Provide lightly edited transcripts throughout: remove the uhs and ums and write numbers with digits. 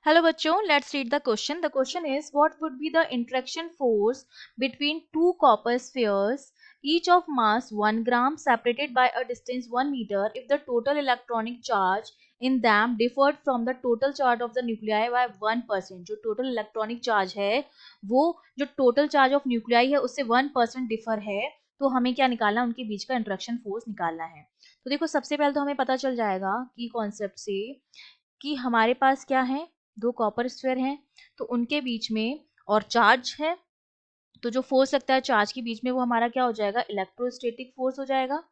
Hello बच्चों, let's read the question. The question is, what would be the interaction force between two copper spheres, each of mass 1 gram, separated by a distance 1 meter, if the total electronic charge in them differed from the total charge of the nuclei by 1%? जो total electronic charge है, वो जो total charge of nuclei है उससे 1% differ है, तो हमें क्या निकालना है? उनके बीच का इंटरेक्शन फोर्स निकालना है। तो देखो, सबसे पहले तो हमें पता चल जाएगा कि कॉन्सेप्ट से कि हमारे पास क्या है, दो कॉपर स्फीयर हैं, तो उनके बीच में और चार्ज है, तो जो फोर्स लगता है चार्ज के बीच में वो हमारा क्या हो जाएगा? इलेक्ट्रोस्टैटिक फोर्स हो जाएगा।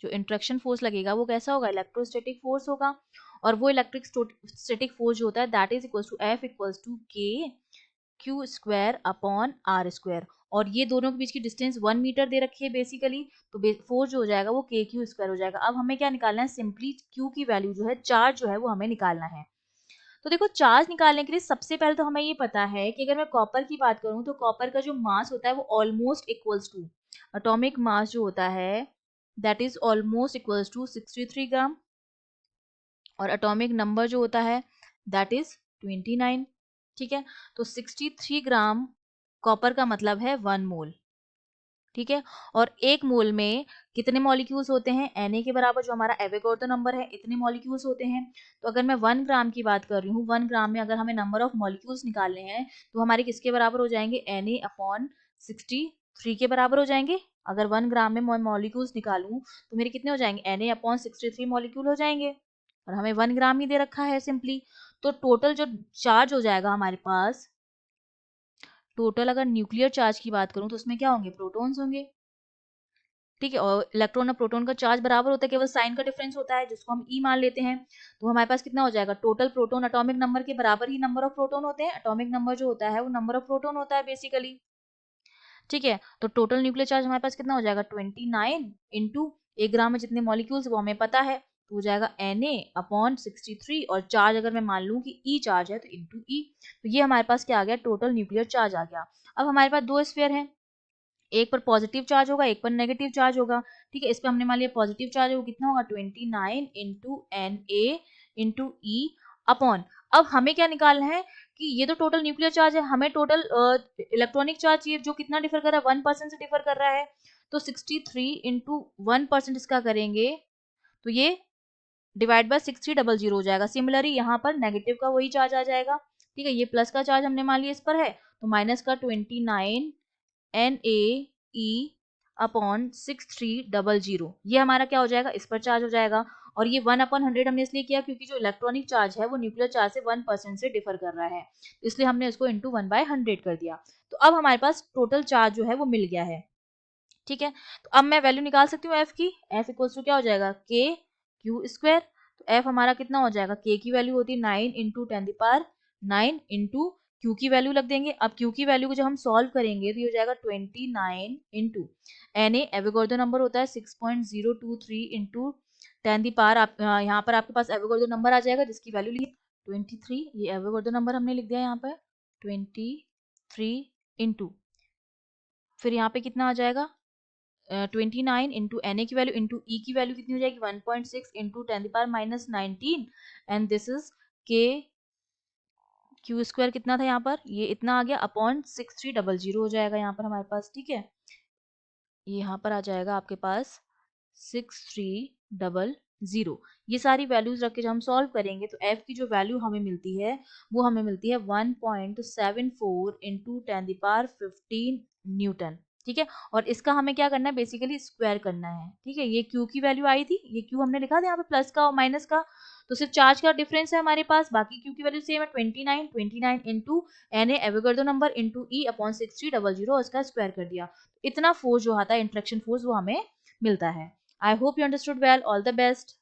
जो इंट्रैक्शन फोर्स लगेगा वो कैसा होगा? इलेक्ट्रोस्टैटिक फोर्स होगा। और वो इलेक्ट्रिक स्टैटिक फोर्स जो होता है that is equals to F equals to K Q square upon R square. और ये दोनों के बीच की डिस्टेंस 1 मीटर दे रखी है बेसिकली, तो फोर्स जो हो जाएगा वो के क्यू स्क्वायर हो जाएगा। अब हमें क्या निकालना है? सिंपली क्यू की वैल्यू जो है, चार्ज जो है वो हमें निकालना है। तो देखो, चार्ज निकालने के लिए सबसे पहले तो हमें ये पता है कि अगर मैं कॉपर की बात करूं तो कॉपर का जो मास होता है वो almost equals to, atomic mass जो होता है that is almost equals to 63 gram, और एटॉमिक नंबर जो होता है दैट इज 29। ठीक है, तो 63 ग्राम कॉपर का मतलब है 1 मोल। ठीक है, और एक मोल में कितने मॉलिक्यूल्स होते हैं? Na के बराबर जो हमारा एवोगाड्रो नंबर है, इतने मॉलिक्यूल्स होते हैं। तो अगर मैं 1 ग्राम की बात कर रही हूँ, 1 ग्राम में अगर हमें नंबर ऑफ मॉलिक्यूल्स निकालने हैं तो हमारे किसके बराबर हो जाएंगे? Na अपॉन 63 के बराबर हो जाएंगे। अगर 1 ग्राम में मैं मॉलिक्यूल्स निकालूं तो मेरे कितने हो जाएंगे? Na अपॉन 63 मॉलिक्यूल हो जाएंगे, और हमें 1 ग्राम ही दे रखा है सिंपली। तो टोटल जो चार्ज हो जाएगा हमारे पास, टोटल अगर न्यूक्लियर चार्ज की बात करूं तो उसमें क्या होंगे? प्रोटॉन्स होंगे। ठीक है, और इलेक्ट्रॉन और प्रोटॉन का चार्ज बराबर होता है, केवल साइन का डिफरेंस होता है जिसको हम ई मान लेते हैं। तो हमारे पास कितना हो जाएगा? टोटल प्रोटॉन एटॉमिक नंबर के बराबर ही नंबर ऑफ प्रोटॉन होते हैं। एटॉमिक नंबर जो होता है वो नंबर ऑफ प्रोटॉन होता है बेसिकली। ठीक है, तो टोटल न्यूक्लियर चार्ज हमारे पास कितना हो जाएगा? 29 इंटू 1 ग्राम में जितने मॉलिक्यूल्स वो हमें पता है, तो हो जाएगा Na अपॉन 63, और चार्ज अगर मैं मान लूं कि ई चार्ज है तो इंटू ई। तो ये हमारे पास क्या आ गया? टोटल न्यूक्लियर चार्ज आ गया। अब हमारे पास दो स्फीयर हैं, एक पर पॉजिटिव चार्ज होगा, एक पर नेगेटिव चार्ज होगा। ठीक है, इस पे हमने मान लिया पॉजिटिव चार्ज है, वो कितना होगा? 29 इंटू Na इंटू ई अपॉन। अब हमें क्या निकालना है कि ये तो टोटल न्यूक्लियर चार्ज है, हमें टोटल इलेक्ट्रॉनिक चार्ज चाहिए जो कितना डिफर कर रहा है? 1% से डिफर कर रहा है। तो 63 इंटू 1% इसका करेंगे तो ये डिवाइड बाय 6300 हो जाएगा। सिमिलरली यहाँ पर नेगेटिव का वही चार्ज आ जाएगा। ठीक है, ये प्लस का चार्ज हमने मान लिया इस पर है, तो माइनस का 29 Na अपॉन 6300, ये हमारा क्या हो जाएगा? इस पर चार्ज हो जाएगा। और ये 1/100 हमने इसलिए किया क्योंकि जो इलेक्ट्रॉनिक चार्ज है वो न्यूक्लियर चार्ज से 1% से डिफर कर रहा है, इसलिए हमने इसको इंटू 1/100 कर दिया। तो अब हमारे पास टोटल चार्ज जो है वो मिल गया है। ठीक है, तो अब मैं वैल्यू निकाल सकती हूँ एफ की। एफ इक्वल्स टू क्या हो जाएगा? के क्यू स्क्वायर। तो एफ हमारा कितना हो जाएगा? के की वैल्यू होती है 9 इंटू 10⁻9 इंटू क्यू की वैल्यू लग देंगे। अब क्यू की वैल्यू को जब हम सॉल्व करेंगे तो ये हो जाएगा 29 इंटू Na एवोगाड्रो नंबर होता है 6.023 इंटू 10⁻, आप यहाँ पर आपके पास एवोगाड्रो नंबर आ जाएगा जिसकी वैल्यू ली 23। ये एवोगाड्रो नंबर हमने लिख दिया यहाँ पर 23 इंटू, फिर यहाँ पे कितना आ जाएगा? 29 इंटू Na की वैल्यू इंटू ई की वैल्यू कितनी हो जाएगी? 1.6 इंटू 10⁻−19, एंड दिस इज के क्यू स्क्वायर कितना था यहाँ पर? ये इतना आ गया अपॉन 6300 हो जाएगा यहाँ पर हमारे पास। ठीक है, ये यहाँ पर आ जाएगा आपके पास 6300। ये सारी वैल्यूज रख के जब हम सॉल्व करेंगे तो एफ की जो वैल्यू हमें मिलती है वो हमें मिलती है 1.74 इंटू 10⁻15 न्यूटन। ठीक है, और इसका हमें क्या करना है? बेसिकली स्क्वायर करना है। ठीक है, ये क्यू की वैल्यू आई थी, ये क्यू हमने लिखा था यहाँ पे प्लस का और माइनस का, तो सिर्फ चार्ज का डिफरेंस है हमारे पास, बाकी क्यू की वैल्यू सेम है 29 into Na Avogadro number into ई अपॉन 6300, उसका स्क्वायर कर दिया। इतना फोर्स जो आता है इंट्रैक्शन फोर्स वो हमें मिलता है। I hope you understood well. All the best.